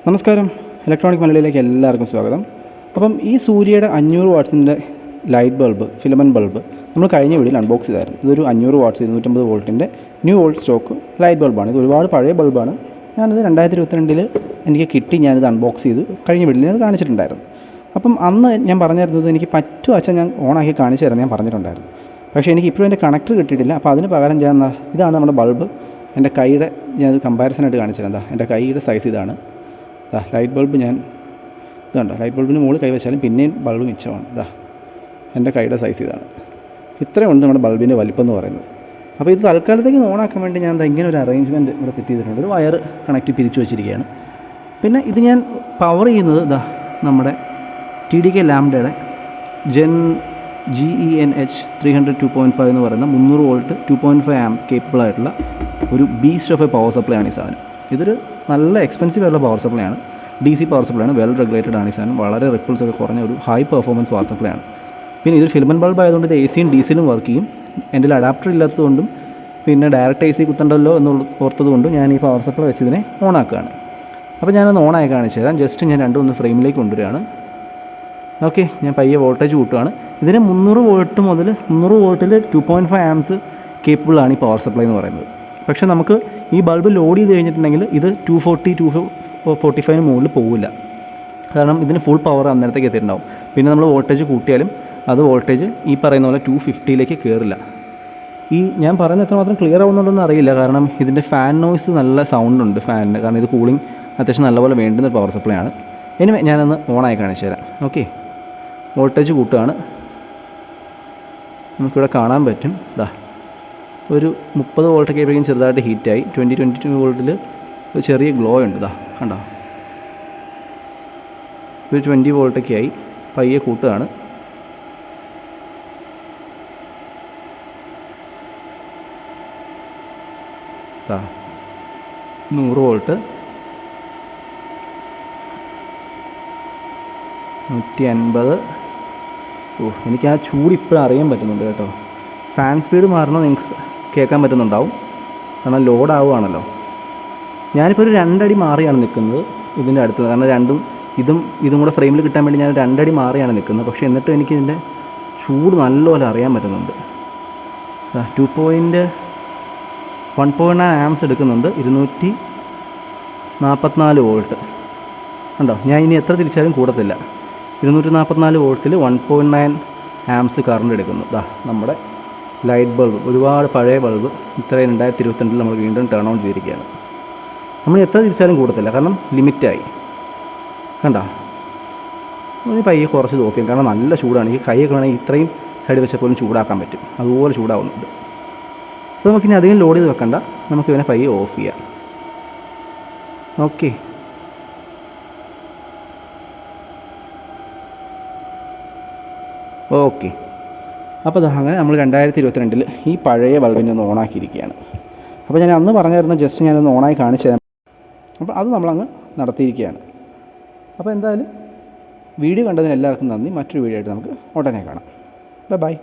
നമസ്കാരം, ഇലക്ട്രോണിക് മലയാളിയിലേക്ക് എല്ലാവർക്കും സ്വാഗതം. അപ്പം ഈ സൂര്യയുടെ 500 വാട്ട്സിൻ്റെ ലൈറ്റ് ബൾബ്, ഫിലമെൻറ്റ് ബൾബ് നമ്മൾ കഴിഞ്ഞ വീഡിയോയിൽ അൺബോക്സ് ചെയ്തായിരുന്നു. ഇതൊരു 500 വാട്ട്സ് 250 വോൾട്ടിൻ്റെ ന്യൂ ഓൾഡ് സ്റ്റോക്ക് ലൈറ്റ് ബൾബാണ്. ഇത് ഒരുപാട് പഴയ ബൾബാണ്. ഞാനിത് 2022 എനിക്ക് കിട്ടി. ഞാനിത് അൺബോക്സ് ചെയ്ത് കഴിഞ്ഞ വീഡിയോയിൽ ഞാനത് കാണിച്ചിട്ടുണ്ടായിരുന്നു. അപ്പം അന്ന് ഞാൻ പറഞ്ഞിരുന്നത് എനിക്ക് പറ്റും അച്ഛൻ ഞാൻ ഓണാക്കി കാണിച്ചു തരാമെന്ന് ഞാൻ പറഞ്ഞിട്ടുണ്ടായിരുന്നു. പക്ഷേ എനിക്ക് ഇപ്പോഴും എൻ്റെ കണക്ടർ കിട്ടിയിട്ടില്ല. അപ്പോൾ അതിന് പകരം ഞാൻ ഇതാണ് നമ്മുടെ ബൾബ്. എൻ്റെ കൈയുടെ ഞാനത് കമ്പാരിസനായിട്ട് കാണിച്ചു തരാം. എൻ്റെ കൈയുടെ സൈസ് ഇതാണ്. ലൈറ്റ് ബൾബ് ഇതുണ്ട്. ലൈറ്റ് ബൾബിന് മുകളിൽ കൈ വെച്ചാലും പിന്നെയും ബൾബ് മിച്ചമാണ്. എൻ്റെ കൈയുടെ സൈസ് ഇതാണ്. ഇത്രയുണ്ട് നമ്മുടെ ബൾബിൻ്റെ വലിപ്പം എന്ന് പറയുന്നത്. അപ്പോൾ ഇത് തൽക്കാലത്തേക്ക് ഓണാക്കാൻ വേണ്ടി ഞാൻ ഇങ്ങനെ ഒരു അറേഞ്ച്മെൻറ്റ് ഇവിടെ സെറ്റ് ചെയ്തിട്ടുണ്ട്. ഒരു വയർ കണക്റ്റ് പിരിച്ചു വെച്ചിരിക്കുകയാണ്. പിന്നെ ഇത് ഞാൻ പവർ ചെയ്യുന്നത് നമ്മുടെ TDK ലാംഡയുടെ GENH 300 2.5 എന്ന് പറയുന്ന 300 വോൾട്ട് 2.5 ആംപ് കേപ്പബിൾ ആയിട്ടുള്ള ഒരു beast of A power supply ആണ് ഈ സാധനം. ഇതൊരു നല്ല എക്സ്പെൻസീവ് ആയിട്ടുള്ള പവർ സപ്ലൈ ആണ്. DC പവർ സപ്ലൈ ആണ്. വെൽ റെഗുലേറ്റഡ് ആണ് ഈ സാധനം. വളരെ റിപ്പിൾസ് ഒക്കെ കുറഞ്ഞ ഒരു ഹൈ പെർഫോമൻസ് പവർ സപ്ലൈ ആണ്. പിന്നെ ഇതൊരു ഫിലമെൻറ്റ് ബൾബ് ആയതുകൊണ്ട് ഇത് AC യും DCയിലും വർക്ക് ചെയ്യും. എൻ്റെ അഡാപ്റ്റർ ഇല്ലാത്തതുകൊണ്ടും പിന്നെ ഡയറക്റ്റ് AC കുത്തണ്ടല്ലോ എന്ന് ഓർത്തതുകൊണ്ടും ഞാൻ ഈ പവർ സപ്ലൈ വെച്ചതിനെ ഓണാക്കുകയാണ്. അപ്പോൾ ഞാനൊന്ന് ഓണായി കാണിച്ചു തരാം. ജസ്റ്റ് ഞാൻ രണ്ടും ഫ്രെയിമിലേക്ക് കൊണ്ടുവരികയാണ്. ഓക്കെ, ഞാൻ പയ്യെ വോൾട്ടേജ് കൂട്ടുകയാണ്. ഇതിന് 300 വോൾട്ട് മുതൽ 300 വോൾട്ടിൽ 2.5 ആംപ്സ് കേപ്പബിളാണ് ഈ പവർ സപ്ലൈ എന്ന് പറയുന്നത്. പക്ഷേ നമുക്ക് ഈ ബൾബ് ലോഡ് ചെയ്ത് കഴിഞ്ഞിട്ടുണ്ടെങ്കിൽ ഇത് 240-245 മുകളിൽ പോകില്ല. കാരണം ഇതിന് ഫുൾ പവർ അന്നേരത്തേക്ക് എത്തിയിട്ടുണ്ടാവും. പിന്നെ നമ്മൾ വോൾട്ടേജ് കൂട്ടിയാലും അത് വോൾട്ടേജ് ഈ പറയുന്ന പോലെ 250ലേക്ക് കയറില്ല. ഞാൻ പറയുന്നത് എത്രമാത്രം ക്ലിയർ ആവുന്നുണ്ടെന്ന് അറിയില്ല. കാരണം ഇതിൻ്റെ ഫാൻ നോയ്സ് നല്ല സൗണ്ട് ഉണ്ട് ഫാനിന്. കാരണം ഇത് കൂളിംഗ് അത്യാവശ്യം നല്ലപോലെ വേണ്ടുന്ന പവർ സപ്ലൈ ആണ്. എനിവേ ഞാനൊന്ന് ഓണായി കാണിച്ചു തരാം. ഓക്കെ, വോൾട്ടേജ് കൂട്ടുകയാണ്. നമുക്കിവിടെ കാണാൻ പറ്റും. ഒരു 30 വോൾട്ടൊക്കെ ആയപ്പോഴേക്കും ചെറുതായിട്ട് ഹീറ്റായി. 22 വോൾട്ടിൽ ഒരു ചെറിയ ഗ്ലോ ഉണ്ട്. കണ്ടോ, ഒരു 20 വോൾട്ടൊക്കെ ആയി. പയ്യെ കൂട്ടുകയാണ്. ദാ 100 വോൾട്ട്, 150. എനിക്ക് ആ ചൂട് ഇപ്പോഴും അറിയാൻ പറ്റുന്നുണ്ട് കേട്ടോ. ഫാൻ സ്പീഡ് മാറണം നിങ്ങൾക്ക് കേൾക്കാൻ പറ്റുന്നുണ്ടാവും. കാരണം ലോഡ് ആവുകയാണല്ലോ. ഞാനിപ്പോൾ ഒരു 2 അടി മാറിയാണ് നിൽക്കുന്നത് ഇതിൻ്റെ അടുത്ത്. കാരണം ഇതും കൂടെ ഫ്രെയിമിൽ കിട്ടാൻ വേണ്ടി ഞാൻ 2 അടി മാറിയാണ് നിൽക്കുന്നത്. പക്ഷേ എന്നിട്ടും എനിക്ക് ഇതിൻ്റെ ചൂട് നല്ലപോലെ അറിയാൻ പറ്റുന്നുണ്ട്. 1.9 ആംപ്സ് എടുക്കുന്നുണ്ട്. 244 വോൾട്ട് ഉണ്ടോ. ഞാൻ ഇനി എത്ര തിരിച്ചാലും കൂടത്തില്ല. 244 വോൾട്ടിൽ 1.9 ആംപ്സ് കറണ്ട് എടുക്കുന്നു. നമ്മുടെ ലൈറ്റ് ബൾബ്, ഒരുപാട് പഴയ ബൾബ്, ഇത്രയും 2022 നമ്മൾ വീണ്ടും ടേൺ ഓൺ ചെയ്തിരിക്കുകയാണ്. നമ്മൾ എത്ര തിരിച്ചാലും കൂടത്തില്ല, കാരണം ലിമിറ്റായി. കണ്ടോ, ഇനി പയ്യെ കുറച്ച് നോക്കിയും. കാരണം നല്ല ചൂടാണ്. ഈ കൈയൊക്കെ വേണമെങ്കിൽ ഇത്രയും സൈഡ് വെച്ചപ്പോഴും ചൂടാക്കാൻ പറ്റും. അതുപോലെ ചൂടാവുന്നുണ്ട്. അപ്പോൾ നമുക്കിനി അധികം ലോഡ് ചെയ്ത് വെക്കണ്ട. നമുക്ക് ഇവനെ പയ്യെ ഓഫ് ചെയ്യാം. ഓക്കെ, അപ്പോൾ അങ്ങനെ നമ്മൾ 2022 ഈ പഴയ ബൾബിനെ ഒന്ന് ഓണാക്കിയിരിക്കുകയാണ്. അപ്പോൾ ഞാൻ അന്ന് പറഞ്ഞായിരുന്നു ജസ്റ്റ് ഞാനൊന്ന് ഓണായി കാണിച്ചു തരാം. അപ്പോൾ അത് നമ്മളങ്ങ് നടത്തിയിരിക്കുകയാണ്. അപ്പോൾ എന്തായാലും വീഡിയോ കണ്ടതിന് എല്ലാവർക്കും നന്ദി. മറ്റൊരു വീഡിയോ ആയിട്ട് നമുക്ക് ഉടനെ കാണാം. ബൈ.